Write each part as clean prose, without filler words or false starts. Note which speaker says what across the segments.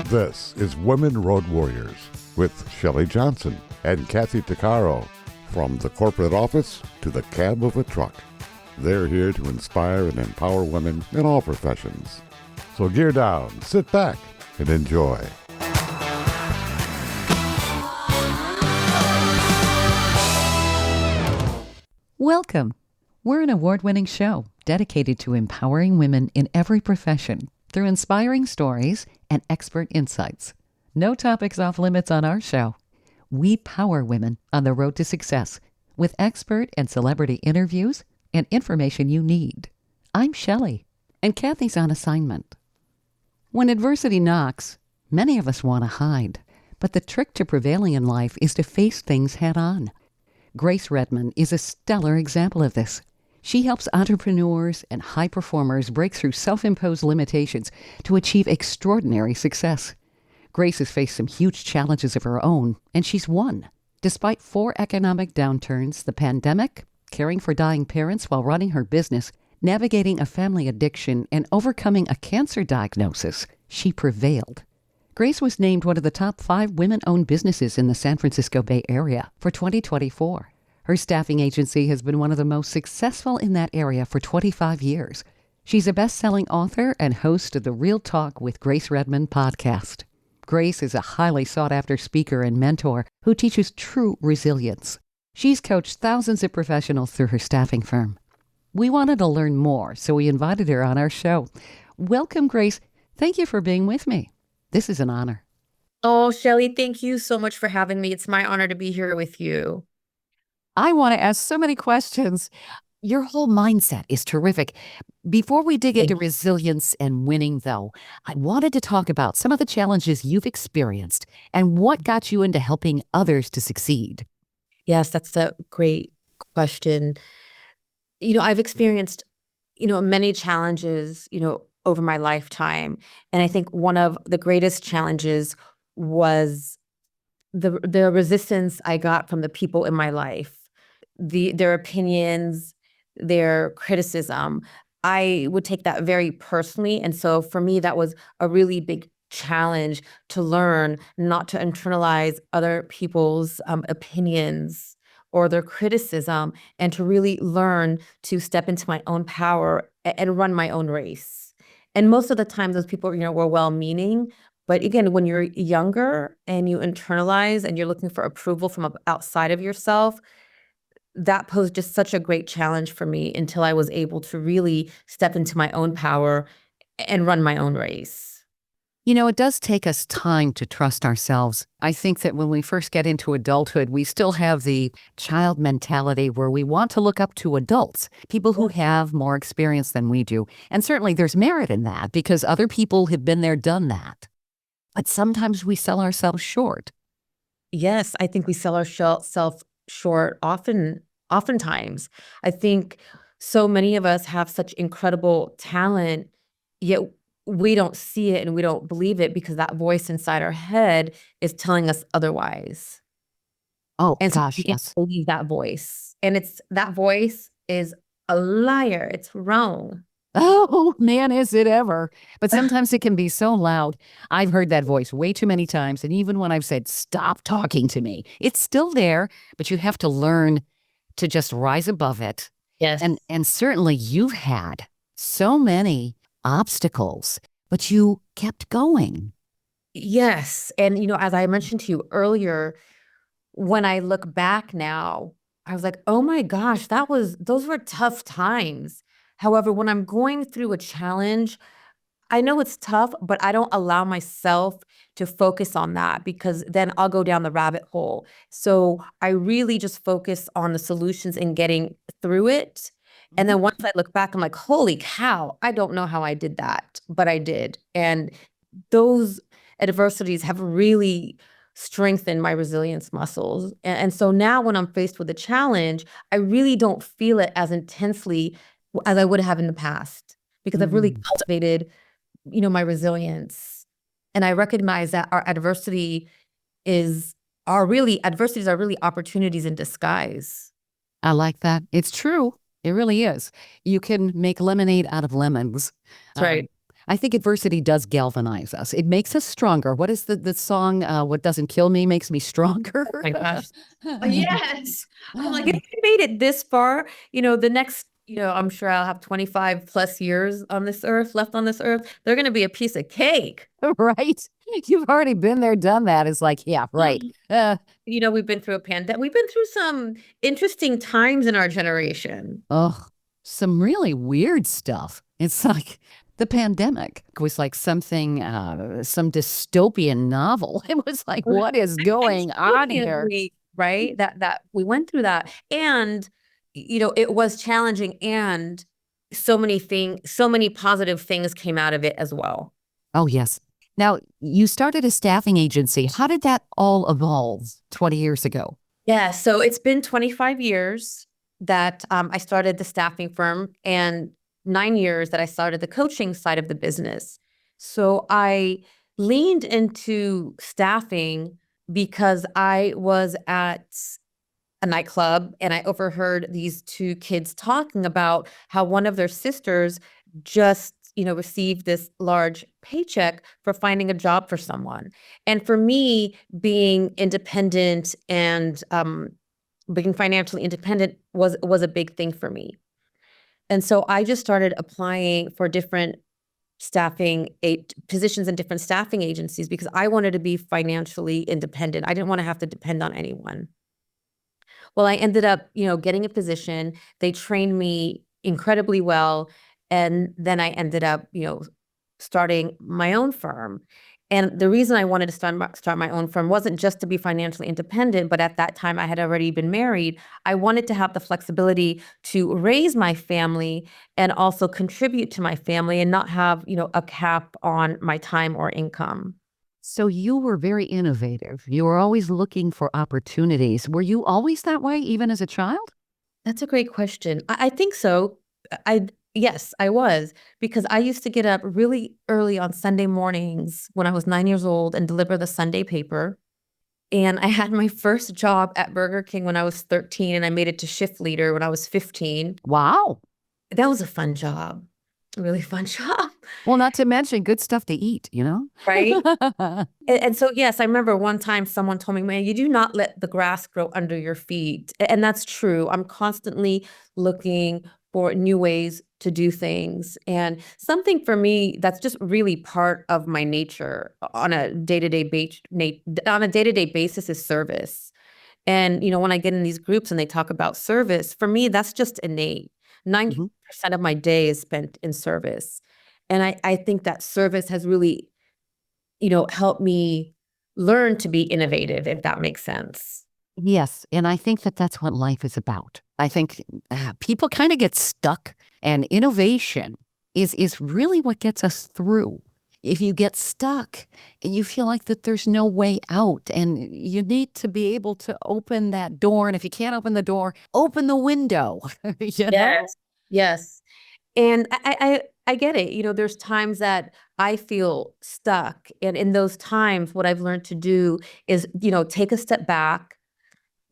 Speaker 1: This is Women Road Warriors with Shelley Johnson and Kathy Tuccaro. From the corporate office to the cab of a truck, they're here to inspire and empower women in all professions. So gear down, sit back, and enjoy.
Speaker 2: Welcome. We're an award-winning show dedicated to empowering women in every profession through inspiring stories and expert insights. No topics off limits on our show. We power women on the road to success with expert and celebrity interviews and information you need. I'm Shelley, and Kathy's on assignment. When adversity knocks, many of us want to hide, but the trick to prevailing in life is to face things head on. Grace Redman is a stellar example of this. She helps entrepreneurs and high performers break through self-imposed limitations to achieve extraordinary success. Grace has faced some huge challenges of her own, and she's won. Despite 4 economic downturns, the pandemic, caring for dying parents while running her business, navigating a family addiction, and overcoming a cancer diagnosis, she prevailed. Grace was named one of the top 5 women-owned businesses in the San Francisco Bay Area for 2024. Her staffing agency has been one of the most successful in that area for 25 years. She's a best-selling author and host of the Real Talk with Grace Redman podcast. Grace is a highly sought-after speaker and mentor who teaches true resilience. She's coached thousands of professionals through her staffing firm. We wanted to learn more, so we invited her on our show. Welcome, Grace. Thank you for being with me. This is an honor.
Speaker 3: Oh, Shelley, thank you so much for having me. It's my honor to be here with you.
Speaker 2: I want to ask so many questions. Your whole mindset is terrific. Before we dig into resilience and winning, though, I wanted to talk about some of the challenges you've experienced and what got you into helping others to succeed.
Speaker 3: Yes, that's a great question. I've experienced, many challenges, over my lifetime. And I think one of the greatest challenges was the resistance I got from the people in my life, their opinions, their criticism. I would take that very personally. And so for me, that was a really big challenge to learn not to internalize other people's opinions or their criticism, and to really learn to step into my own power and run my own race. And most of the time, those people, were well-meaning. But again, when you're younger and you internalize and you're looking for approval from outside of yourself, that posed just such a great challenge for me until I was able to really step into my own power and run my own race.
Speaker 2: It does take us time to trust ourselves. I think that when we first get into adulthood, we still have the child mentality where we want to look up to adults, people who have more experience than we do. And certainly there's merit in that because other people have been there, done that. But sometimes we sell ourselves short.
Speaker 3: Yes, I think we sell ourselves short oftentimes. I think so many of us have such incredible talent, yet we don't see it and we don't believe it because that voice inside our head is telling us otherwise.
Speaker 2: Oh,
Speaker 3: And so
Speaker 2: gosh,
Speaker 3: we can't
Speaker 2: yes.
Speaker 3: believe that voice. And that voice is a liar. It's wrong.
Speaker 2: Oh, man, is it ever. But sometimes it can be so loud. I've heard that voice way too many times. And even when I've said, stop talking to me, it's still there, but you have to learn to just rise above it.
Speaker 3: Yes.
Speaker 2: And certainly you've had so many obstacles, but you kept going.
Speaker 3: Yes. And, as I mentioned to you earlier, when I look back now, I was like, oh my gosh, those were tough times. However, when I'm going through a challenge, I know it's tough, but I don't allow myself to focus on that because then I'll go down the rabbit hole. So I really just focus on the solutions and getting through it. And then once I look back, I'm like, holy cow, I don't know how I did that, but I did. And those adversities have really strengthened my resilience muscles. And so now when I'm faced with a challenge, I really don't feel it as intensely as I would have in the past because I've really cultivated, my resilience. And I recognize that adversities are really opportunities in disguise.
Speaker 2: I like that. It's true. It really is. You can make lemonade out of lemons.
Speaker 3: That's right.
Speaker 2: I think adversity does galvanize us. It makes us stronger. What is the song? What doesn't kill me makes me stronger.
Speaker 3: Oh my gosh. Yes. I'm like, if you made it this far, the next, I'm sure I'll have 25 plus years on this earth, left on this earth. They're going to be a piece of cake.
Speaker 2: Right? You've already been there, done that. It's like, yeah, right.
Speaker 3: We've been through a pandemic. We've been through some interesting times in our generation.
Speaker 2: Oh, some really weird stuff. It's like the pandemic was like something, some dystopian novel. It was like, what is going on here?
Speaker 3: Right? That we went through that. And, it was challenging, and so many positive things came out of it as well.
Speaker 2: Oh, yes. Now, you started a staffing agency. How did that all evolve 20 years ago?
Speaker 3: Yeah, so it's been 25 years that I started the staffing firm, and 9 years that I started the coaching side of the business. So I leaned into staffing because I was at a nightclub and I overheard these two kids talking about how one of their sisters just received this large paycheck for finding a job for someone. And for me, being independent and being financially independent was a big thing for me. And so I just started applying for different positions in different staffing agencies because I wanted to be financially independent. I didn't want to have to depend on anyone. Well, I ended up, getting a position. They trained me incredibly well. And then I ended up, starting my own firm. And the reason I wanted to start my own firm wasn't just to be financially independent, but at that time I had already been married. I wanted to have the flexibility to raise my family and also contribute to my family and not have, a cap on my time or income.
Speaker 2: So you were very innovative. You were always looking for opportunities. Were you always that way, even as a child?
Speaker 3: That's a great question. I think so. Yes, I was, because I used to get up really early on Sunday mornings when I was 9 years old and deliver the Sunday paper. And I had my first job at Burger King when I was 13, and I made it to shift leader when I was 15.
Speaker 2: Wow.
Speaker 3: That was a fun job, a really fun job.
Speaker 2: Well, not to mention good stuff to eat,
Speaker 3: Right? And so, yes, I remember one time someone told me, man, you do not let the grass grow under your feet. And that's true. I'm constantly looking for new ways to do things. And something for me that's just really part of my nature on a day-to-day basis is service. And, when I get in these groups and they talk about service, for me, that's just innate. 90% of my day is spent in service. And I think that service has really, helped me learn to be innovative, if that makes sense.
Speaker 2: Yes, and I think that that's what life is about. I think people kind of get stuck, and innovation is really what gets us through. If you get stuck and you feel like that there's no way out, and you need to be able to open that door, and if you can't open the door, open the window.
Speaker 3: Yes. And I get it. There's times that I feel stuck. And in those times, what I've learned to do is, take a step back,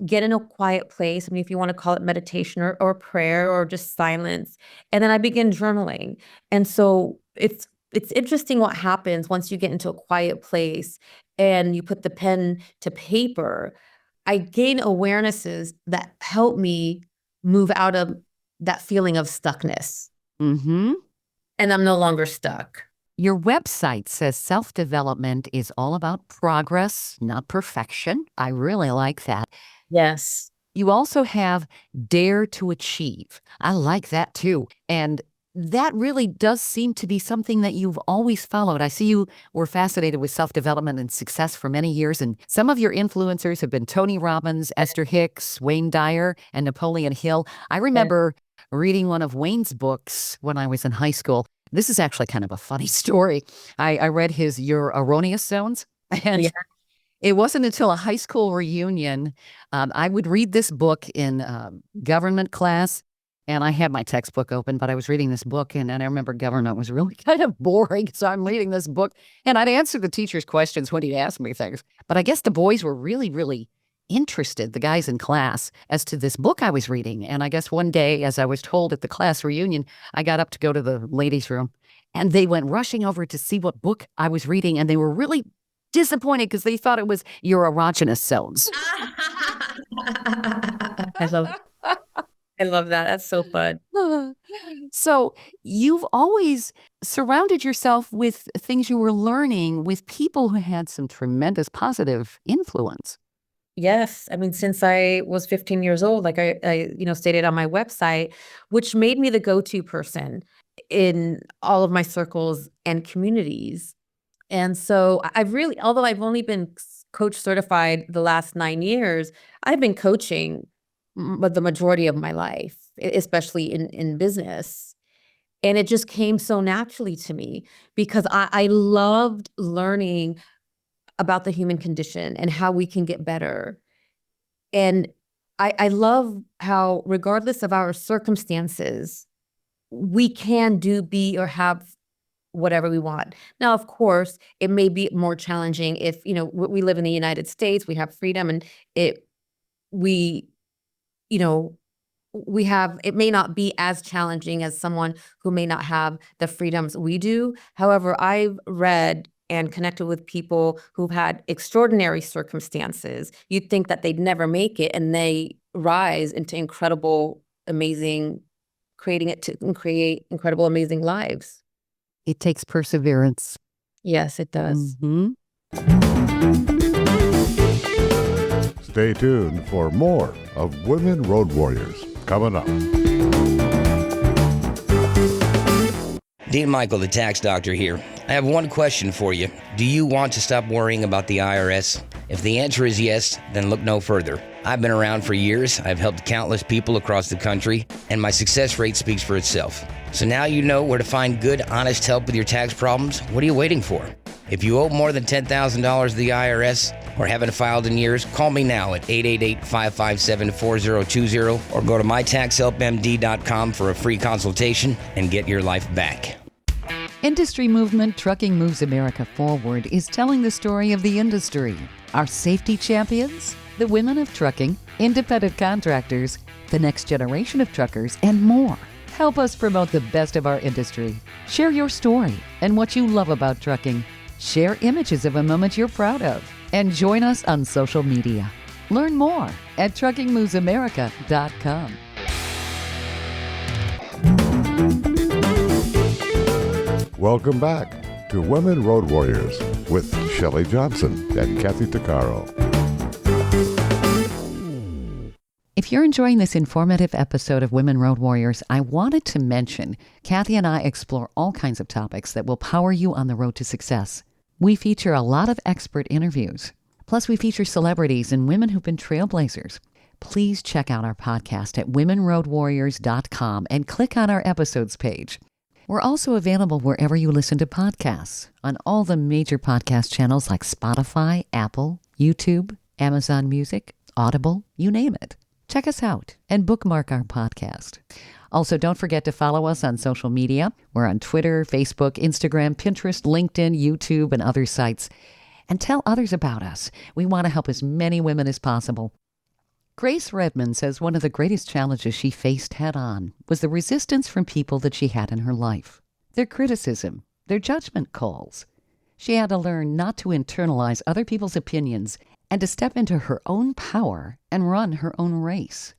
Speaker 3: get in a quiet place. I mean, if you want to call it meditation or prayer or just silence. And then I begin journaling. And so it's interesting what happens once you get into a quiet place and you put the pen to paper. I gain awarenesses that help me move out of that feeling of stuckness.
Speaker 2: Mm-hmm.
Speaker 3: And I'm no longer stuck.
Speaker 2: Your website says self-development is all about progress, not perfection. I really like that.
Speaker 3: Yes.
Speaker 2: You also have Dare to Achieve. I like that too. And that really does seem to be something that you've always followed. I see you were fascinated with self-development and success for many years. And some of your influencers have been Tony Robbins, Esther Hicks, Wayne Dyer, and Napoleon Hill. I remember reading one of Wayne's books when I was in high school. This is actually kind of a funny story. I read his Your Erroneous Zones. And it wasn't until a high school reunion, I would read this book in government class. And I had my textbook open, but I was reading this book, and I remember government was really kind of boring. So I'm reading this book, and I'd answer the teacher's questions when he'd ask me things. But I guess the boys were really, really interested, the guys in class, as to this book I was reading. And I guess one day, as I was told at the class reunion, I got up to go to the ladies' room, and they went rushing over to see what book I was reading, and they were really disappointed because they thought it was your erogenous zones.
Speaker 3: I love that. That's so fun.
Speaker 2: So you've always surrounded yourself with things you were learning with people who had some tremendous positive influence.
Speaker 3: Yes. I mean, since I was 15 years old, like I stated on my website, which made me the go-to person in all of my circles and communities. And so I've really, although I've only been coach certified the last 9 years, I've been coaching but the majority of my life, especially in business. And it just came so naturally to me because I loved learning about the human condition and how we can get better. And I love how, regardless of our circumstances, we can do, be, or have whatever we want. Now, of course, it may be more challenging if, we live in the United States, we have freedom, and we, you know, it may not be as challenging as someone who may not have the freedoms we do. However, I've read and connected with people who've had extraordinary circumstances. You'd think that they'd never make it, and they rise into incredible, amazing, create incredible, amazing lives.
Speaker 2: It takes perseverance.
Speaker 3: Yes, it does.
Speaker 2: Mm-hmm.
Speaker 1: Stay tuned for more of Women Road Warriors coming up.
Speaker 4: Dean Michael, the tax doctor here. I have one question for you. Do you want to stop worrying about the IRS? If the answer is yes, then look no further. I've been around for years. I've helped countless people across the country, and my success rate speaks for itself. So now you know where to find good, honest help with your tax problems. What are you waiting for? If you owe more than $10,000 to the IRS or haven't filed in years, call me now at 888-557-4020 or go to mytaxhelpmd.com for a free consultation and get your life back.
Speaker 2: Industry movement Trucking Moves America Forward is telling the story of the industry. Our safety champions, the women of trucking, independent contractors, the next generation of truckers, and more. Help us promote the best of our industry. Share your story and what you love about trucking. Share images of a moment you're proud of. And join us on social media. Learn more at truckingmovesamerica.com.
Speaker 1: Welcome back to Women Road Warriors with Shelley Johnson and Kathy Tuccaro.
Speaker 2: If you're enjoying this informative episode of Women Road Warriors, I wanted to mention Kathy and I explore all kinds of topics that will power you on the road to success. We feature a lot of expert interviews. Plus, we feature celebrities and women who've been trailblazers. Please check out our podcast at womenroadwarriors.com and click on our episodes page. We're also available wherever you listen to podcasts, on all the major podcast channels like Spotify, Apple, YouTube, Amazon Music, Audible, you name it. Check us out and bookmark our podcast. Also, don't forget to follow us on social media. We're on Twitter, Facebook, Instagram, Pinterest, LinkedIn, YouTube, and other sites. And tell others about us. We want to help as many women as possible. Grace Redman says one of the greatest challenges she faced head-on was the resistance from people that she had in her life. Their criticism, their judgment calls. She had to learn not to internalize other people's opinions and to step into her own power and run her own race.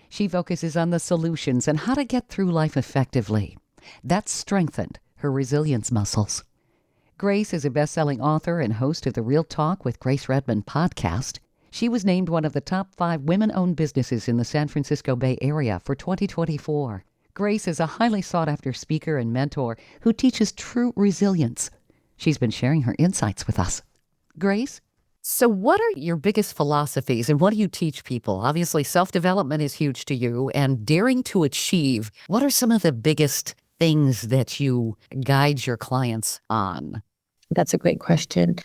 Speaker 2: She focuses on the solutions and how to get through life effectively. That's strengthened her resilience muscles. Grace is a best-selling author and host of the Real Talk with Grace Redman podcast. She was named one of the top 5 women-owned businesses in the San Francisco Bay Area for 2024. Grace is a highly sought-after speaker and mentor who teaches true resilience. She's been sharing her insights with us. Grace? So what are your biggest philosophies and what do you teach people? Obviously, self-development is huge to you and daring to achieve. What are some of the biggest things that you guide your clients on?
Speaker 3: That's a great question.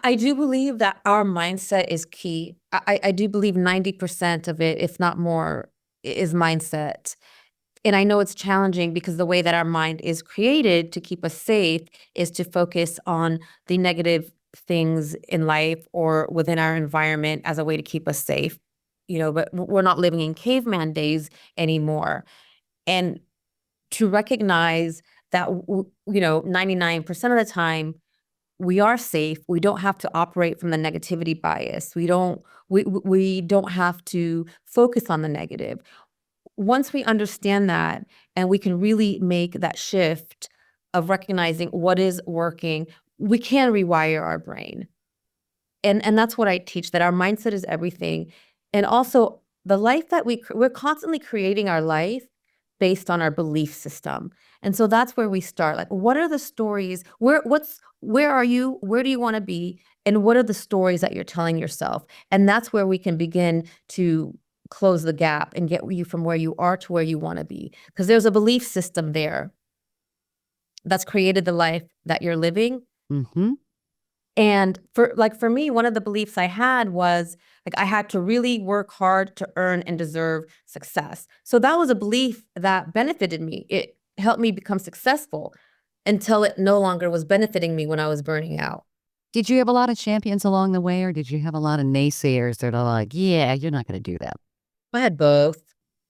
Speaker 3: I do believe that our mindset is key. I do believe 90% of it, if not more, is mindset. And I know it's challenging because the way that our mind is created to keep us safe is to focus on the negative things in life or within our environment as a way to keep us safe. But we're not living in caveman days anymore. And to recognize that, 99% of the time we are safe. We don't have to operate from the negativity bias. We don't have to focus on the negative. Once we understand that and we can really make that shift of recognizing what is working, we can rewire our brain. And that's what I teach, that our mindset is everything. And also the life that we're constantly creating our life based on our belief system. And so that's where we start. Like, what are the stories? Where are you? Where do you want to be? And what are the stories that you're telling yourself? And that's where we can begin to close the gap and get you from where you are to where you want to be. Because there's a belief system there that's created the life that you're living.
Speaker 2: Mm-hmm.
Speaker 3: And for me, one of the beliefs I had was like I had to really work hard to earn and deserve success. So that was a belief that benefited me. It helped me become successful until it no longer was benefiting me when I was burning out.
Speaker 2: Did you have a lot of champions along the way, or did you have a lot of naysayers that are like, yeah, you're not going to do that?
Speaker 3: I had both.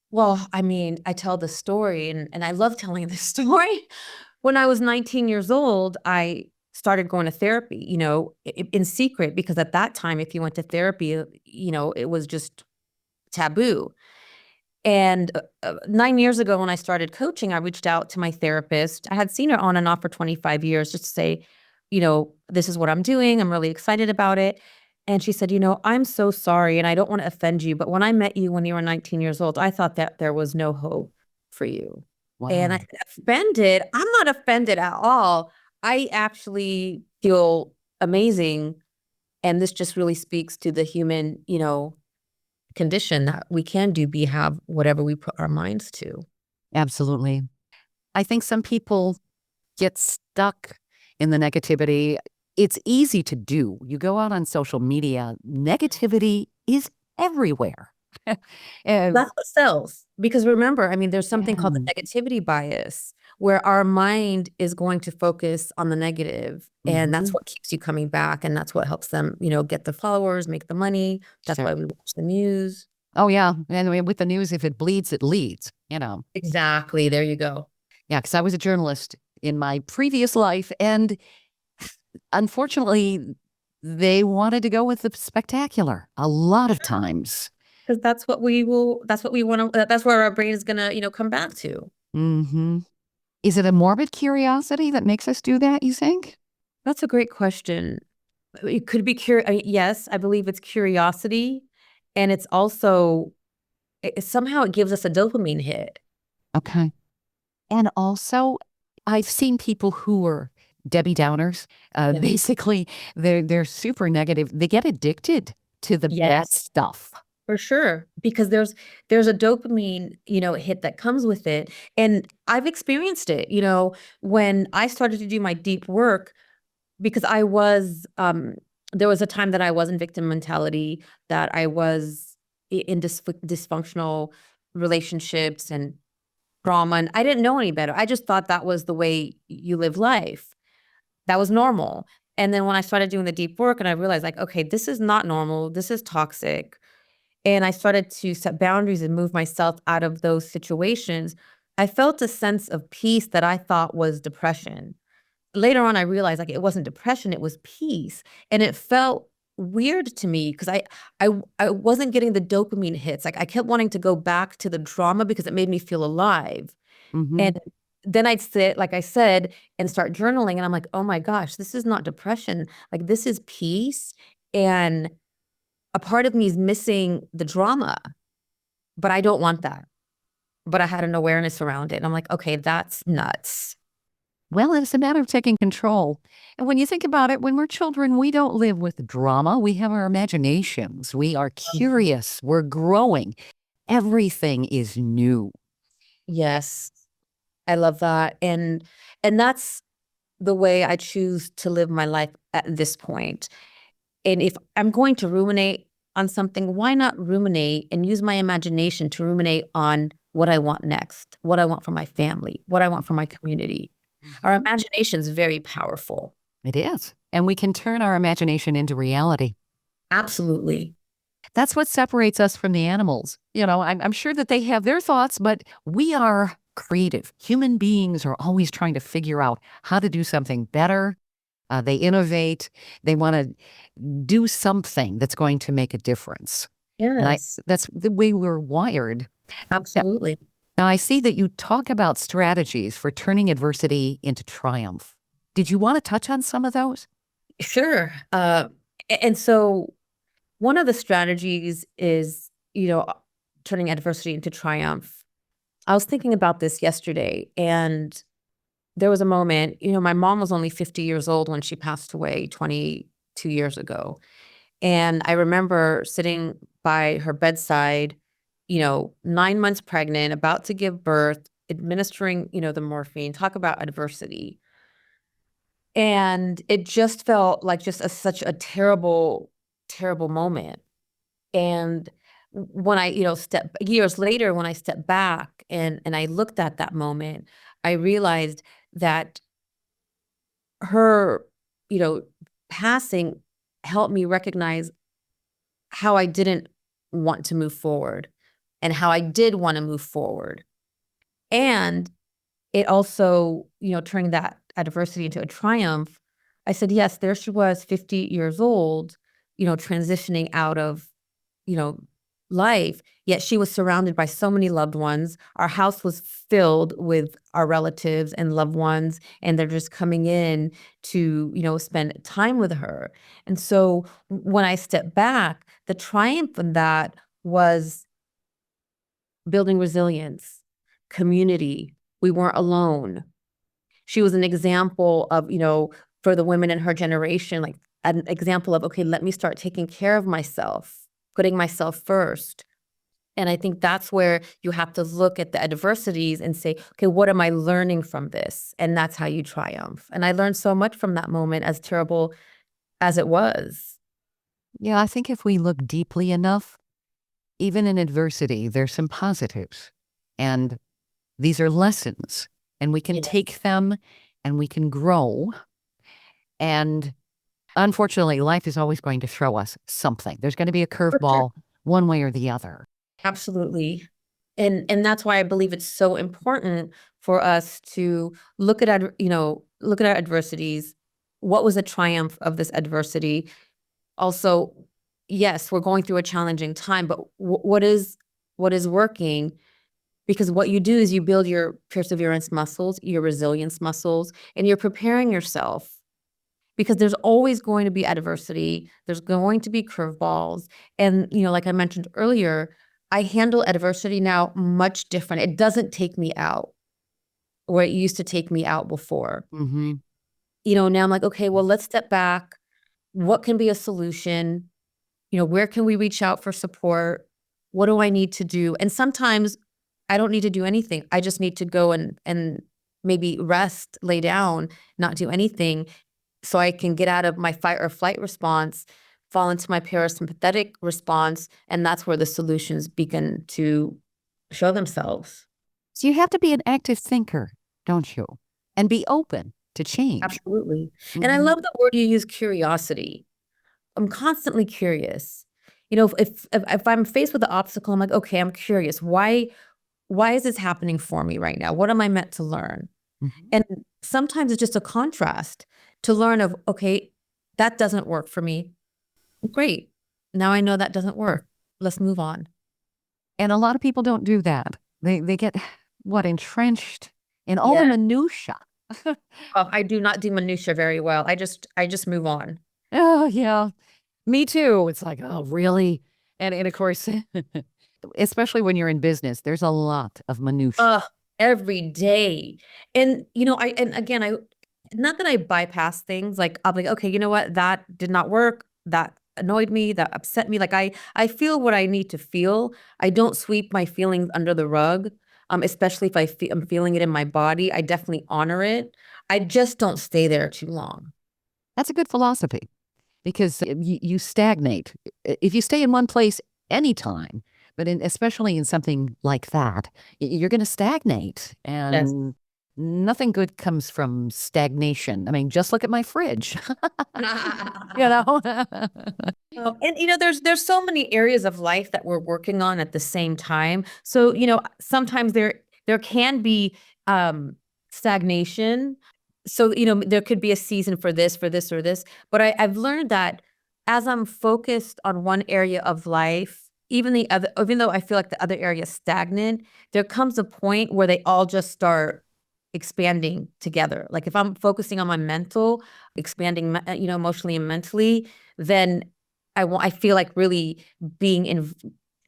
Speaker 3: Well, I mean, I tell the story and I love telling this story. When I was 19 years old, I started going to therapy, in secret, because at that time, if you went to therapy, it was just taboo. And 9 years ago, when I started coaching, I reached out to my therapist. I had seen her on and off for 25 years just to say, this is what I'm doing. I'm really excited about it. And she said, I'm so sorry, and I don't want to offend you, but when I met you when you were 19 years old, I thought that there was no hope for you.
Speaker 2: Wow.
Speaker 3: And I said, offended? I'm not offended at all. I actually feel amazing. And this just really speaks to the human, condition that we can have whatever we put our minds to.
Speaker 2: Absolutely. I think some people get stuck in the negativity. It's easy to do. You go out on social media, negativity is everywhere.
Speaker 3: That's what sells. Because remember, there's something called the negativity bias, where our mind is going to focus on the negative. And that's what keeps you coming back. And that's what helps them, get the followers, make the money. That's why we watch the news.
Speaker 2: Oh, yeah. And with the news, if it bleeds, it leads,
Speaker 3: Exactly. There you go.
Speaker 2: Yeah, because I was a journalist in my previous life. And unfortunately, they wanted to go with the spectacular a lot of times.
Speaker 3: Because that's what we want to, that's where our brain is going to, come back to.
Speaker 2: Mm-hmm. Is it a morbid curiosity that makes us do that, you think?
Speaker 3: That's a great question. It could be yes, I believe it's curiosity. And it's also, somehow it gives us a dopamine hit.
Speaker 2: Okay. And also, I've seen people who are Debbie Downers. Basically, they're super negative. They get addicted to the bad stuff.
Speaker 3: For sure, because there's a dopamine, hit that comes with it. And I've experienced it, when I started to do my deep work, because I was, there was a time that I was in victim mentality, that I was in dysfunctional relationships and trauma, and I didn't know any better. I just thought that was the way you live life. That was normal. And then when I started doing the deep work and I realized, like, okay, this is not normal. This is toxic. And I started to set boundaries and move myself out of those situations, I felt a sense of peace that I thought was depression. Later on, I realized like it wasn't depression, it was peace. And it felt weird to me because I wasn't getting the dopamine hits. Like I kept wanting to go back to the drama because it made me feel alive.
Speaker 2: Mm-hmm.
Speaker 3: And then I'd sit, like I said, and start journaling. And I'm like, oh my gosh, this is not depression. Like this is peace. And a part of me is missing the drama, but I don't want that. But I had an awareness around it. And I'm like, okay, that's nuts.
Speaker 2: Well, it's a matter of taking control. And when you think about it, when we're children, we don't live with drama. We have our imaginations. We are curious. We're growing. Everything is new.
Speaker 3: Yes, I love that. And that's the way I choose to live my life at this point. And if I'm going to ruminate on something, why not ruminate and use my imagination to ruminate on what I want next, what I want for my family, what I want for my community. Our imagination is very powerful.
Speaker 2: It is. And we can turn our imagination into reality.
Speaker 3: Absolutely.
Speaker 2: That's what separates us from the animals. I'm sure that they have their thoughts, but we are creative. Human beings are always trying to figure out how to do something better. They innovate. They want to do something that's going to make a difference. And
Speaker 3: Yes,
Speaker 2: that's the way we're wired.
Speaker 3: absolutely.
Speaker 2: Now, I see that you talk about strategies for turning adversity into triumph. Did you want to touch on some of those?
Speaker 3: Sure. And so one of the strategies is, turning adversity into triumph. I was thinking about this yesterday, and there was a moment, my mom was only 50 years old when she passed away 22 years ago. And I remember sitting by her bedside, 9 months pregnant, about to give birth, administering, the morphine, talk about adversity. And it just felt like just such a terrible, terrible moment. And when I, years later, when I stepped back and I looked at that moment, I realized that her, passing helped me recognize how I didn't want to move forward and how I did want to move forward. And it also, turning that adversity into a triumph, I said, yes, there she was, 50 years old, transitioning out of, you know, life, yet she was surrounded by so many loved ones. Our house was filled with our relatives and loved ones, and they're just coming in to, spend time with her. And so when I stepped back, the triumph in that was building resilience, community. We weren't alone. She was an example of, for the women in her generation, like an example of, okay, let me start taking care of myself, putting myself first. And I think that's where you have to look at the adversities and say, okay, what am I learning from this? And that's how you triumph. And I learned so much from that moment, as terrible as it was.
Speaker 2: Yeah, I think if we look deeply enough, even in adversity, there's some positives. And these are lessons, and we can
Speaker 3: Yeah.
Speaker 2: take them and we can grow. And unfortunately, life is always going to throw us something. There's going to be a
Speaker 3: For sure.
Speaker 2: curveball one way or the other.
Speaker 3: Absolutely. And that's why I believe it's so important for us to look at, look at our adversities. What was the triumph of this adversity? Also, yes, we're going through a challenging time, but what is working? Because what you do is you build your perseverance muscles, your resilience muscles, and you're preparing yourself, because there's always going to be adversity. There's going to be curveballs. And, like I mentioned earlier, I handle adversity now much different. It doesn't take me out where it used to take me out before.
Speaker 2: Mm-hmm.
Speaker 3: Now I'm like, okay, well, let's step back. What can be a solution? Where can we reach out for support? What do I need to do? And sometimes I don't need to do anything. I just need to go and maybe rest, lay down, not do anything, so I can get out of my fight or flight response, fall into my parasympathetic response, and that's where the solutions begin to show themselves.
Speaker 2: So you have to be an active thinker, don't you? And be open to change.
Speaker 3: Absolutely.
Speaker 2: Mm-hmm.
Speaker 3: And I love the word you use, curiosity. I'm constantly curious. If I'm faced with an obstacle, I'm like, okay, I'm curious. Why is this happening for me right now? What am I meant to learn?
Speaker 2: Mm-hmm.
Speaker 3: And sometimes it's just a contrast to learn of, okay, that doesn't work for me. Great. Now I know that doesn't work. Let's move on.
Speaker 2: And a lot of people don't do that. They get entrenched in all the minutia.
Speaker 3: I do not do minutia very well. I just move on.
Speaker 2: Oh yeah, me too. It's like, oh really? And of course, especially when you're in business, there's a lot of minutia.
Speaker 3: Every day. And I not that I bypass things, like I'm like, okay, you know what? That did not work. That annoyed me, that upset me. Like I feel what I need to feel. I don't sweep my feelings under the rug. Especially if I'm feeling it in my body. I definitely honor it. I just don't stay there too long.
Speaker 2: That's a good philosophy, because you stagnate. If you stay in one place anytime, but especially in something like that, you're going to stagnate. And
Speaker 3: Yes.
Speaker 2: nothing good comes from stagnation. I mean, just look at my fridge.
Speaker 3: And there's so many areas of life that we're working on at the same time. So, sometimes there there can be stagnation. So, there could be a season for this, or this. But I've learned that as I'm focused on one area of life, even though I feel like the other area is stagnant, there comes a point where they all just start expanding together. Like if I'm focusing on my mental, expanding, emotionally and mentally, then I feel like really being in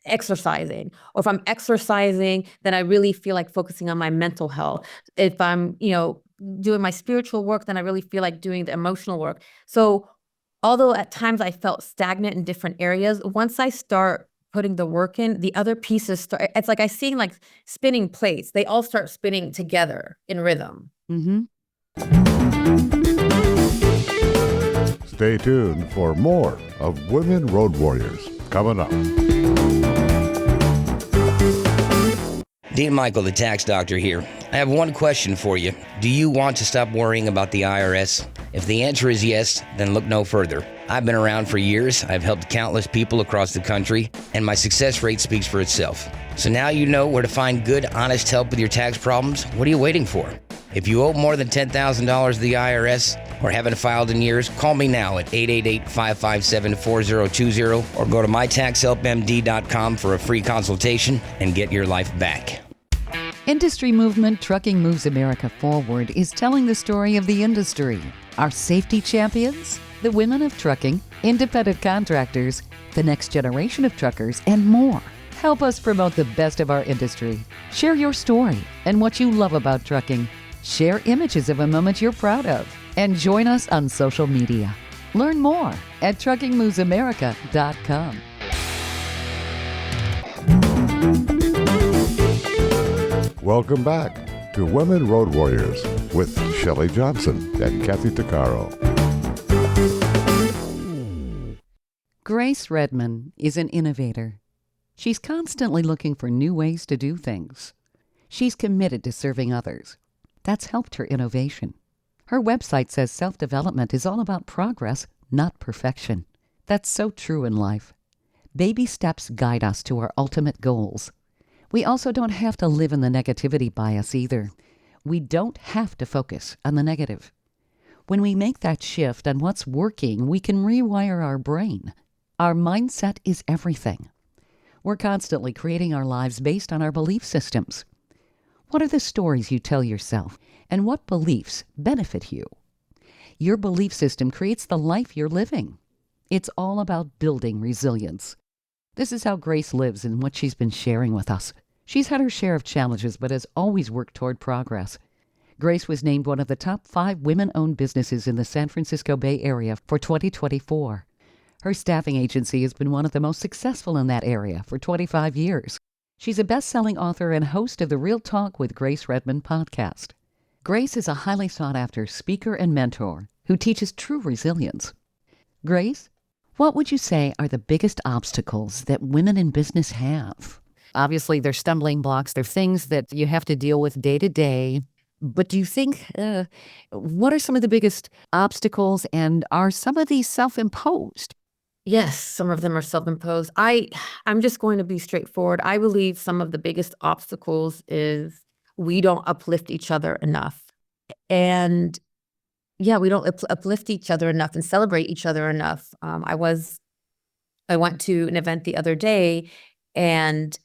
Speaker 3: exercising. Or if I'm exercising, then I really feel like focusing on my mental health. If I'm, doing my spiritual work, then I really feel like doing the emotional work. So although at times I felt stagnant in different areas, once I start putting the work in, the other pieces start. It's like I see like spinning plates. They all start spinning together in rhythm.
Speaker 2: Mm-hmm.
Speaker 1: Stay tuned for more of Women Road Warriors coming up.
Speaker 4: Dean Michael, the tax doctor here. I have one question for you. Do you want to stop worrying about the IRS? If the answer is yes, then look no further. I've been around for years. I've helped countless people across the country, and my success rate speaks for itself. So now you know where to find good, honest help with your tax problems. What are you waiting for? If you owe more than $10,000 to the IRS or haven't filed in years, call me now at 888-557-4020 or go to mytaxhelpmd.com for a free consultation and get your life back.
Speaker 2: Industry movement Trucking Moves America Forward is telling the story of the industry. Our safety champions, the women of trucking, independent contractors, the next generation of truckers, and more. Help us promote the best of our industry. Share your story and what you love about trucking. Share images of a moment you're proud of. And join us on social media. Learn more at truckingmovesamerica.com.
Speaker 1: Welcome back to Women Road Warriors with Shelley Johnson and Kathy Tuccaro.
Speaker 2: Grace Redman is an innovator. She's constantly looking for new ways to do things. She's committed to serving others. That's helped her innovation. Her website says self-development is all about progress, not perfection. That's so true in life. Baby steps guide us to our ultimate goals. We also don't have to live in the negativity bias either. We don't have to focus on the negative. When we make that shift on what's working, we can rewire our brain. Our mindset is everything. We're constantly creating our lives based on our belief systems. What are the stories you tell yourself, and what beliefs benefit you? Your belief system creates the life you're living. It's all about building resilience. This is how Grace lives and what she's been sharing with us. She's had her share of challenges, but has always worked toward progress. Grace was named one of the top 5 women-owned businesses in the San Francisco Bay Area for 2024. Her staffing agency has been one of the most successful in that area for 25 years. She's a best-selling author and host of the Real Talk with Grace Redman podcast. Grace is a highly sought-after speaker and mentor who teaches true resilience. Grace, what would you say are the biggest obstacles that women in business have? Obviously, they're stumbling blocks. They're things that you have to deal with day to day. But do you think, what are some of the biggest obstacles, and are some of these self-imposed?
Speaker 3: Yes, some of them are self-imposed. I'm just going to be straightforward. I believe some of the biggest obstacles is we don't uplift each other enough. And yeah, we don't uplift each other enough and celebrate each other enough. I went to an event the other day, and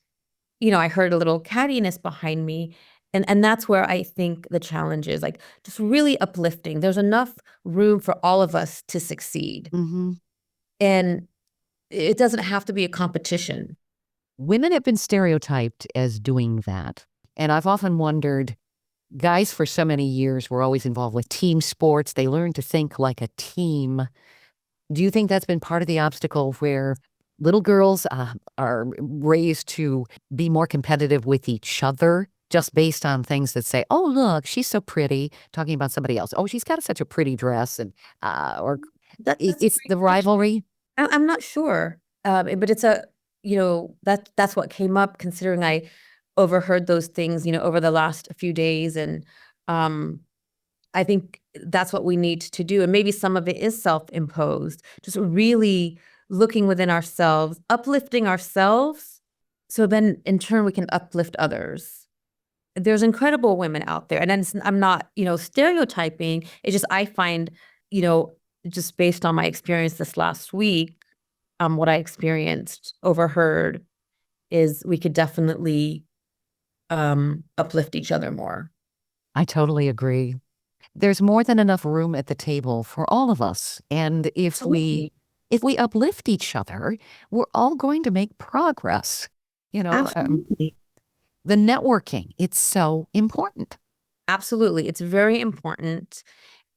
Speaker 3: I heard a little cattiness behind me. And that's where I think the challenge is, like, just really uplifting. There's enough room for all of us to succeed.
Speaker 2: Mm-hmm.
Speaker 3: And it doesn't have to be a competition.
Speaker 2: Women have been stereotyped as doing that. And I've often wondered, guys for so many years were always involved with team sports. They learned to think like a team. Do you think that's been part of the obstacle, where little girls are raised to be more competitive with each other just based on things that say, oh, look, she's so pretty, talking about somebody else. Oh, she's got such a pretty dress. And or it's the rivalry.
Speaker 3: I'm not sure. But it's that's what came up, considering I overheard those things, over the last few days. And I think that's what we need to do. And maybe some of it is self-imposed, just really looking within ourselves, uplifting ourselves, so then in turn we can uplift others. there's incredible women out there. And then I'm not, stereotyping. It's just I find, just based on my experience this last week, what I experienced, overheard, is we could definitely uplift each other more.
Speaker 2: I totally agree. There's more than enough room at the table for all of us. And if we uplift each other, we're all going to make progress.
Speaker 3: Absolutely.
Speaker 2: The networking, it's so important.
Speaker 3: Absolutely. It's very important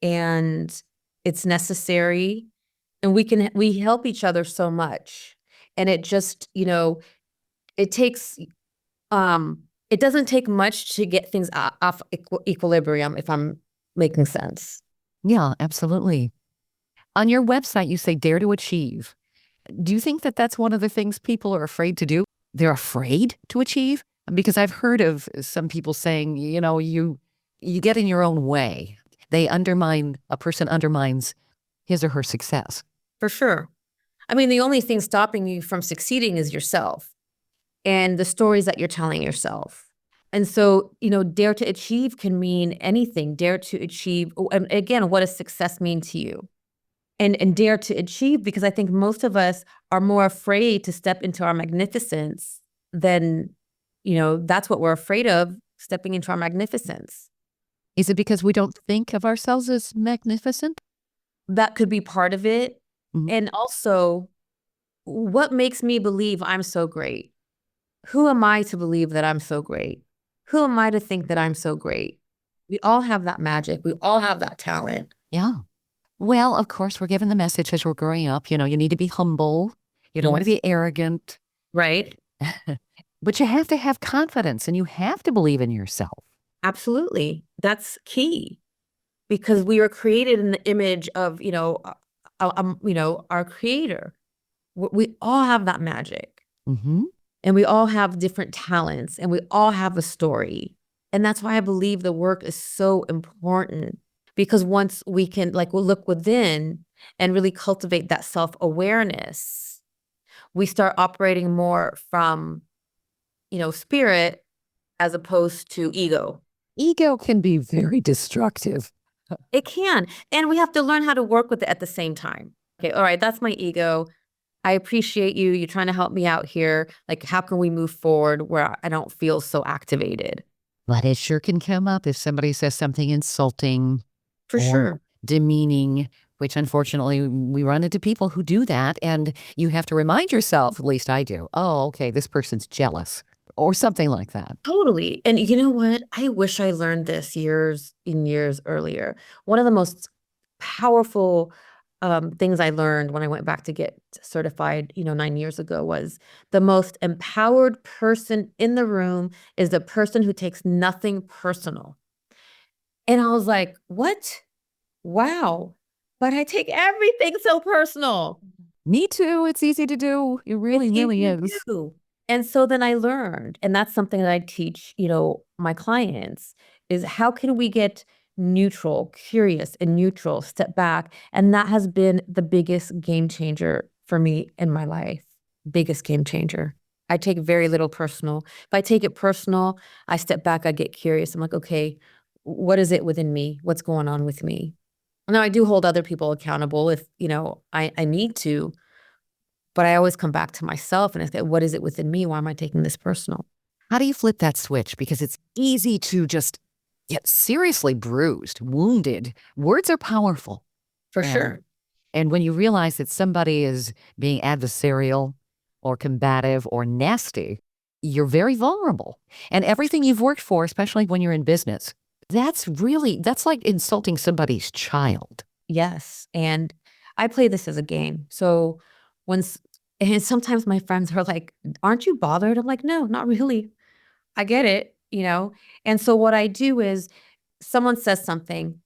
Speaker 3: and it's necessary. And we help each other so much. And it just, it takes, it doesn't take much to get things off equilibrium, if I'm making sense.
Speaker 2: Yeah, absolutely. On your website, you say dare to achieve. Do you think that that's one of the things people are afraid to do? They're afraid to achieve? Because I've heard of some people saying, you get in your own way. A person undermines his or her success.
Speaker 3: For sure. I mean, the only thing stopping you from succeeding is yourself and the stories that you're telling yourself. And so, dare to achieve can mean anything. Dare to achieve. And again, what does success mean to you? And dare to achieve, because I think most of us are more afraid to step into our magnificence than, that's what we're afraid of, stepping into our magnificence.
Speaker 2: Is it because we don't think of ourselves as magnificent?
Speaker 3: That could be part of it.
Speaker 2: Mm-hmm.
Speaker 3: And also, what makes me believe I'm so great? Who am I to believe that I'm so great? Who am I to think that I'm so great? We all have that magic. We all have that talent.
Speaker 2: Yeah. Well, of course, we're given the message as we're growing up, you need to be humble. You don't want to be arrogant.
Speaker 3: Right.
Speaker 2: But you have to have confidence and you have to believe in yourself.
Speaker 3: Absolutely. That's key, because we were created in the image of, our creator. We all have that magic.
Speaker 2: Mm-hmm.
Speaker 3: And we all have different talents and we all have a story. And that's why I believe the work is so important, because once we can we'll look within and really cultivate that self-awareness, we start operating more from, spirit as opposed to ego.
Speaker 2: Ego can be very destructive.
Speaker 3: It can. And we have to learn how to work with it at the same time. Okay, all right, that's my ego. I appreciate you. You're trying to help me out here. How can we move forward where I don't feel so activated?
Speaker 2: But it sure can come up if somebody says something insulting.
Speaker 3: For sure.
Speaker 2: Demeaning, which unfortunately we run into people who do that. And you have to remind yourself, at least I do, oh, okay, this person's jealous or something like that.
Speaker 3: Totally. And you know what? I wish I learned this years earlier. One of the most powerful things I learned when I went back to get certified, 9 years ago, was the most empowered person in the room is the person who takes nothing personal. And I was like, what? Wow. But I take everything so personal.
Speaker 2: Me too. It's easy to do. It really is.
Speaker 3: And so then I learned, and that's something that I teach, my clients, is how can we get neutral, curious and neutral, step back. And that has been the biggest game changer for me in my life. Biggest game changer. I take very little personal. If I take it personal, I step back, I get curious. I'm like, okay, what is it within me? What's going on with me? Now, I do hold other people accountable if, I need to, but I always come back to myself and I say, what is it within me? Why am I taking this personal?
Speaker 2: How do you flip that switch? Because it's easy to just get seriously bruised, wounded. Words are powerful.
Speaker 3: For sure.
Speaker 2: And when you realize that somebody is being adversarial or combative or nasty, you're very vulnerable. And everything you've worked for, especially when you're in business, that's like insulting somebody's child.
Speaker 3: Yes. And I play this as a game. So and sometimes my friends are like, aren't you bothered? I'm like, no, not really. I get it, And so what I do is someone says something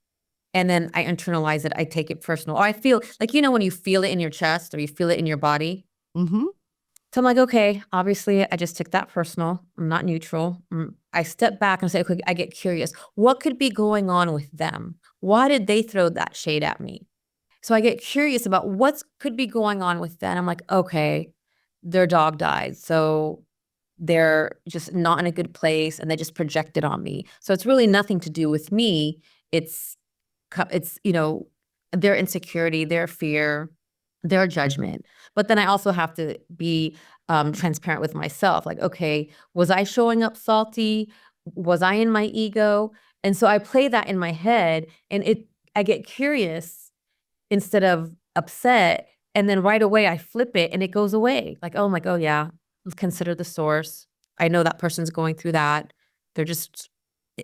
Speaker 3: and then I internalize it. I take it personal. Or I feel like, when you feel it in your chest or you feel it in your body.
Speaker 2: Mm-hmm.
Speaker 3: So I'm like, okay, obviously I just took that personal. I'm not neutral. I step back and say, okay, I get curious. What could be going on with them? Why did they throw that shade at me? So I get curious about what could be going on with them. I'm like, okay, their dog died. So they're just not in a good place and they just project it on me. So it's really nothing to do with me. It's their insecurity, their fear, their judgment. But then I also have to be transparent with myself. Like, okay, was I showing up salty? Was I in my ego? And so I play that in my head, and I get curious instead of upset. And then right away I flip it and it goes away. Like, oh, I'm like, oh yeah, let's consider the source. I know that person's going through that. They're just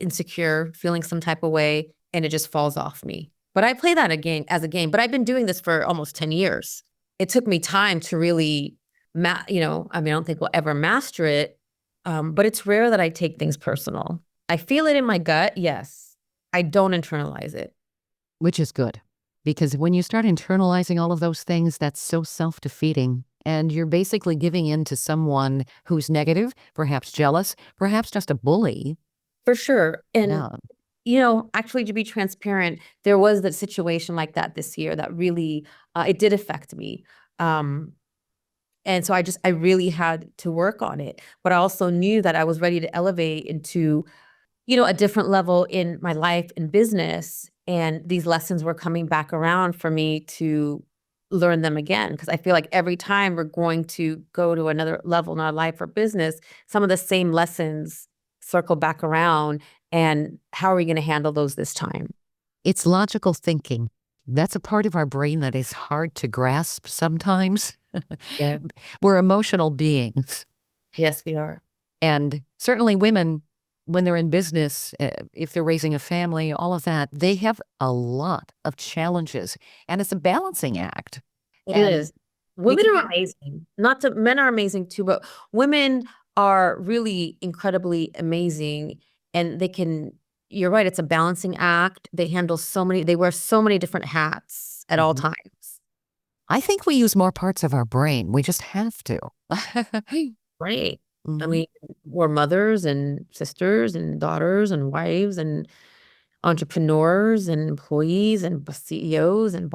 Speaker 3: insecure, feeling some type of way, and it just falls off me. But I play that as a game. But I've been doing this for almost 10 years. It took me time to really, I don't think we'll ever master it. But it's rare that I take things personal. I feel it in my gut, yes. I don't internalize it.
Speaker 2: Which is good. Because when you start internalizing all of those things, that's so self-defeating. And you're basically giving in to someone who's negative, perhaps jealous, perhaps just a bully.
Speaker 3: For sure. And,
Speaker 2: Yeah.
Speaker 3: Actually, to be transparent, there was that situation like that this year that really, it did affect me. And so I really had to work on it. But I also knew that I was ready to elevate into, a different level in my life and business. And these lessons were coming back around for me to learn them again. Because I feel like every time we're going to go to another level in our life or business, some of the same lessons circle back around. And how are we going to handle those this time?
Speaker 2: It's logical thinking. That's a part of our brain that is hard to grasp sometimes.
Speaker 3: Yeah.
Speaker 2: We're emotional beings.
Speaker 3: Yes, we are.
Speaker 2: And certainly women, when they're in business, if they're raising a family, all of that, they have a lot of challenges. And it's a balancing act.
Speaker 3: It is. Women are amazing. Men are amazing too, but women are really incredibly amazing. And you're right, it's a balancing act. They wear so many different hats at all times.
Speaker 2: I think we use more parts of our brain. We just have to.
Speaker 3: Right. I mean, we're mothers and sisters and daughters and wives and entrepreneurs and employees and CEOs and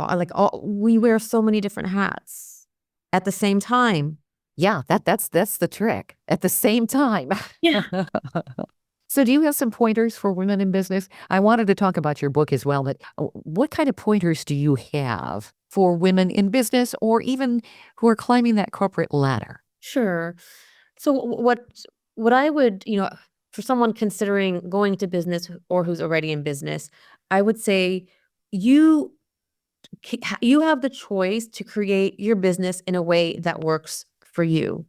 Speaker 3: we wear so many different hats at the same time.
Speaker 2: Yeah, that's the trick. At the same time.
Speaker 3: Yeah.
Speaker 2: So do you have some pointers for women in business? I wanted to talk about your book as well, but what kind of pointers do you have for women in business or even who are climbing that corporate ladder?
Speaker 3: Sure. So what I would, for someone considering going to business or who's already in business, I would say you have the choice to create your business in a way that works for you.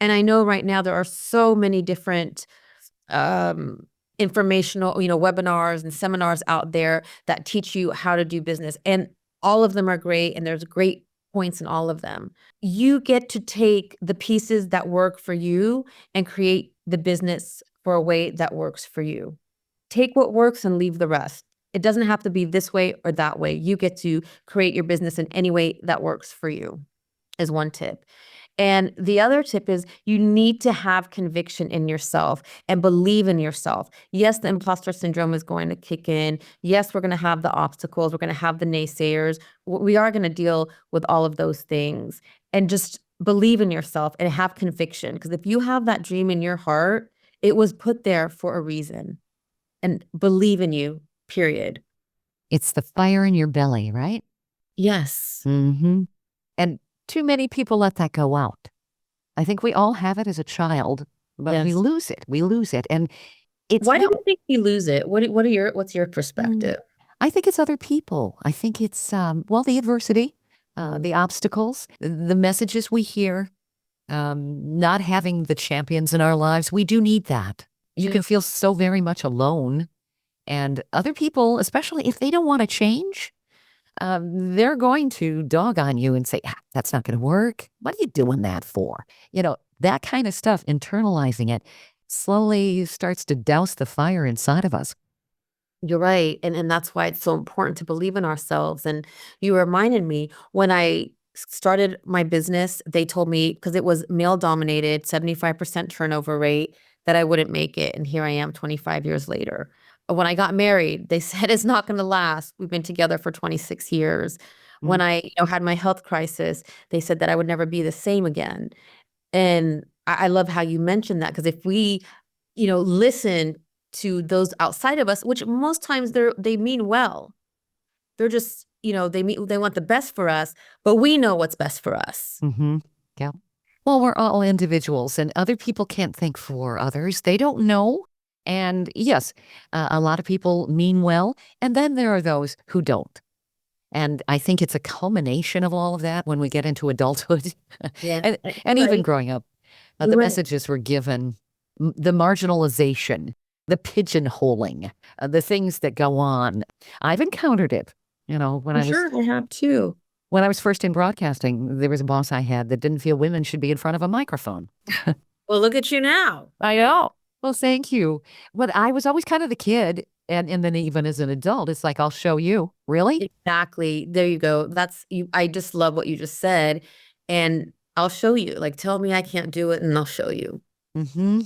Speaker 3: And I know right now there are so many different informational, webinars and seminars out there that teach you how to do business. And all of them are great. And there's great points in all of them. You get to take the pieces that work for you and create the business for a way that works for you. Take what works and leave the rest. It doesn't have to be this way or that way. You get to create your business in any way that works for you, is one tip. And the other tip is you need to have conviction in yourself and believe in yourself. Yes, the imposter syndrome is going to kick in. Yes, we're going to have the obstacles. We're going to have the naysayers. We are going to deal with all of those things. And just believe in yourself and have conviction. Because if you have that dream in your heart, it was put there for a reason. And believe in you, period.
Speaker 2: It's the fire in your belly, right?
Speaker 3: Yes.
Speaker 2: Mm-hmm. And too many people let that go out. I think we all have it as a child, but we lose it. We lose it. And it's
Speaker 3: why do you think we lose it? What's your perspective?
Speaker 2: I think it's other people. I think it's the adversity, the obstacles, the messages we hear, not having the champions in our lives. We do need that. You can feel so very much alone. And other people, especially if they don't want to change, they're going to dog on you and say, that's not going to work. What are you doing that for? That kind of stuff, internalizing it slowly starts to douse the fire inside of us.
Speaker 3: You're right. And that's why it's so important to believe in ourselves. And you reminded me when I started my business, they told me, because it was male dominated, 75% turnover rate, that I wouldn't make it. And here I am 25 years later. When I got married, they said it's not going to last. We've been together for 26 years. When I had my health crisis, they said that I would never be the same again. And I love how you mentioned that, because if we, listen to those outside of us, which most times they mean well. They're just, they want the best for us, but we know what's best for us.
Speaker 2: Mm-hmm. Yeah. Well, we're all individuals, and other people can't think for others. They don't know. And yes, a lot of people mean well, and then there are those who don't. And I think it's a culmination of all of that when we get into adulthood
Speaker 3: Yeah.
Speaker 2: and even
Speaker 3: Right.
Speaker 2: growing up. The
Speaker 3: Right.
Speaker 2: messages were given, the marginalization, the pigeonholing, the things that go on. I've encountered it, when
Speaker 3: I'm sure I have too.
Speaker 2: when I was first in broadcasting, there was a boss I had that didn't feel women should be in front of a microphone.
Speaker 3: Well, look at you now.
Speaker 2: I know. Well, thank you. But I was always kind of the kid. And then even as an adult, it's like, I'll show you. Really?
Speaker 3: Exactly. There you go. That's you. I just love what you just said. And I'll show you. Like, tell me I can't do it and I'll show you.
Speaker 2: Mm-hmm.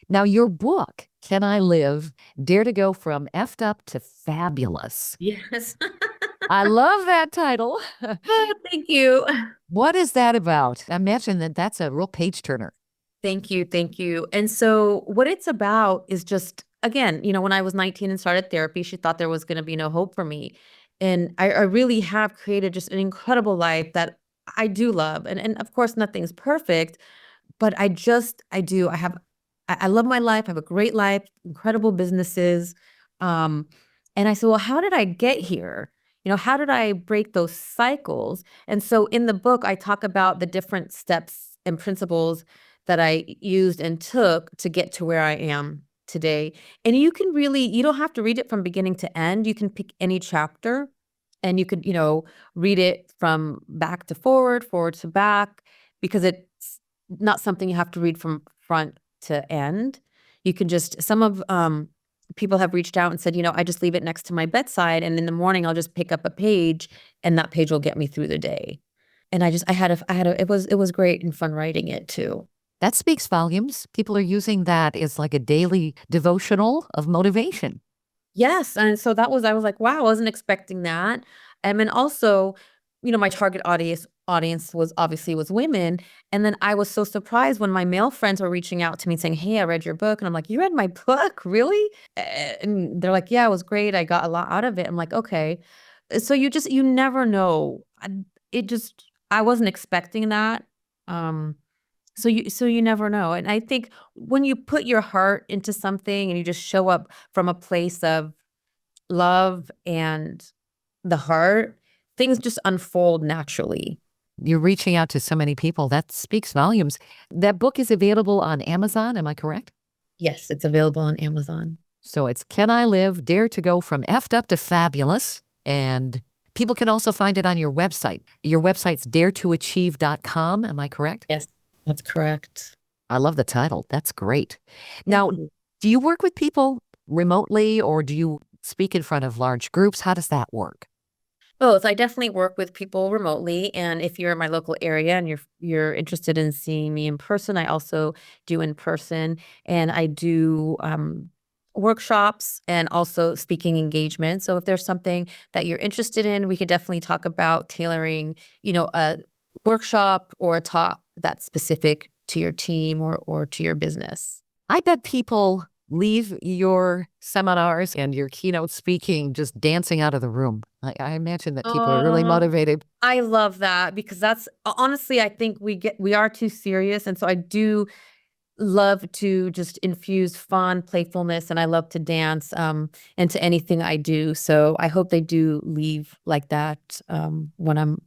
Speaker 2: Now, your book, Can I Live? Dare to Go from Effed Up to Fabulous.
Speaker 3: Yes.
Speaker 2: I love that title.
Speaker 3: Oh, thank you.
Speaker 2: What is that about? I imagine that's a real page turner.
Speaker 3: Thank you. Thank you. And so what it's about is just, again, when I was 19 and started therapy, she thought there was going to be no hope for me. And I really have created just an incredible life that I do love. And of course, nothing's perfect, but I do. I love my life. I have a great life, incredible businesses. Um, and I said, well, how did I get here? How did I break those cycles? And so in the book, I talk about the different steps and principles that I used and took to get to where I am today. And you don't have to read it from beginning to end. You can pick any chapter and you could, read it from back to forward, forward to back, because it's not something you have to read from front to end. You can just, some of people have reached out and said, I just leave it next to my bedside, and in the morning I'll just pick up a page and that page will get me through the day. And it was great and fun writing it too.
Speaker 2: That speaks volumes. People are using that as like a daily devotional of motivation.
Speaker 3: Yes. And so I was like, wow, I wasn't expecting that. And then also, my target audience was women. And then I was so surprised when my male friends were reaching out to me saying, hey, I read your book. And I'm like, you read my book? Really? And they're like, yeah, it was great. I got a lot out of it. I'm like, okay. So you never know. I wasn't expecting that. So you never know. And I think when you put your heart into something and you just show up from a place of love and the heart, things just unfold naturally.
Speaker 2: You're reaching out to so many people. That speaks volumes. That book is available on Amazon. Am I correct?
Speaker 3: Yes, it's available on Amazon.
Speaker 2: So it's Can I Live? Dare to Go from Effed Up to Fabulous. And people can also find it on your website. Your website's daretoachieve.com. Am I correct?
Speaker 3: Yes, that's correct.
Speaker 2: I love the title. That's great. Now, do you work with people remotely, or do you speak in front of large groups? How does that work?
Speaker 3: Both. I definitely work with people remotely, and if you're in my local area and you're interested in seeing me in person, I also do in person, and I do workshops and also speaking engagements. So if there's something that you're interested in, we could definitely talk about tailoring, a workshop or a talk that's specific to your team or to your business.
Speaker 2: I bet people leave your seminars and your keynote speaking just dancing out of the room. I imagine that people are really motivated.
Speaker 3: I love that, because that's honestly, I think we are too serious. And so I do love to just infuse fun, playfulness, and I love to dance into anything I do. So I hope they do leave like that when I'm,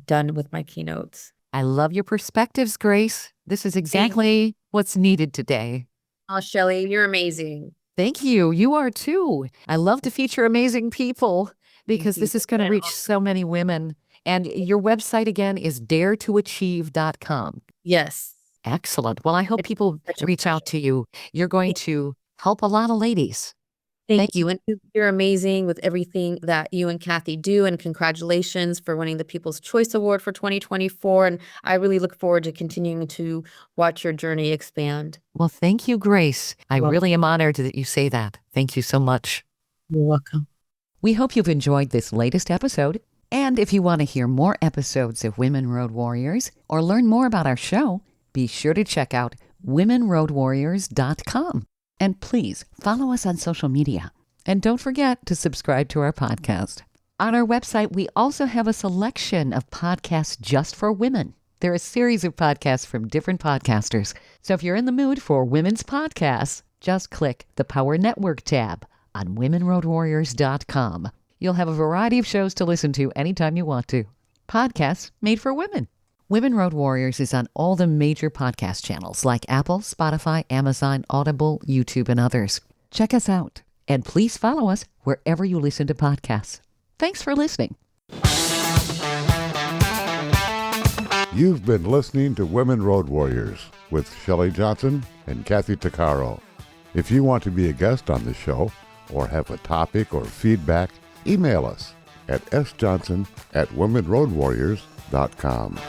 Speaker 3: done with my keynotes.
Speaker 2: I love your perspectives, Grace. This is exactly what's needed today.
Speaker 3: Oh, Shelley, you're amazing.
Speaker 2: Thank you. You are too. I love to feature amazing people because this is going to reach so many women. And your website again is daretoachieve.com.
Speaker 3: Yes.
Speaker 2: Excellent. Well, I hope people reach out to you. You're going to help a lot of ladies.
Speaker 3: Thank you. And you're amazing with everything that you and Kathy do. And congratulations for winning the People's Choice Award for 2024. And I really look forward to continuing to watch your journey expand.
Speaker 2: Well, thank you, Grace. I really am honored that you say that. Thank you so much.
Speaker 3: You're welcome.
Speaker 2: We hope you've enjoyed this latest episode. And if you want to hear more episodes of Women Road Warriors or learn more about our show, be sure to check out womenroadwarriors.com. And please follow us on social media. And don't forget to subscribe to our podcast. On our website, we also have a selection of podcasts just for women. There are a series of podcasts from different podcasters. So if you're in the mood for women's podcasts, just click the Power Network tab on womenroadwarriors.com. You'll have a variety of shows to listen to anytime you want to. Podcasts made for women. Women Road Warriors is on all the major podcast channels like Apple, Spotify, Amazon, Audible, YouTube, and others. Check us out. And please follow us wherever you listen to podcasts. Thanks for listening.
Speaker 1: You've been listening to Women Road Warriors with Shelley Johnson and Kathy Tuccaro. If you want to be a guest on the show or have a topic or feedback, email us at sjohnson@womenroadwarriors.com.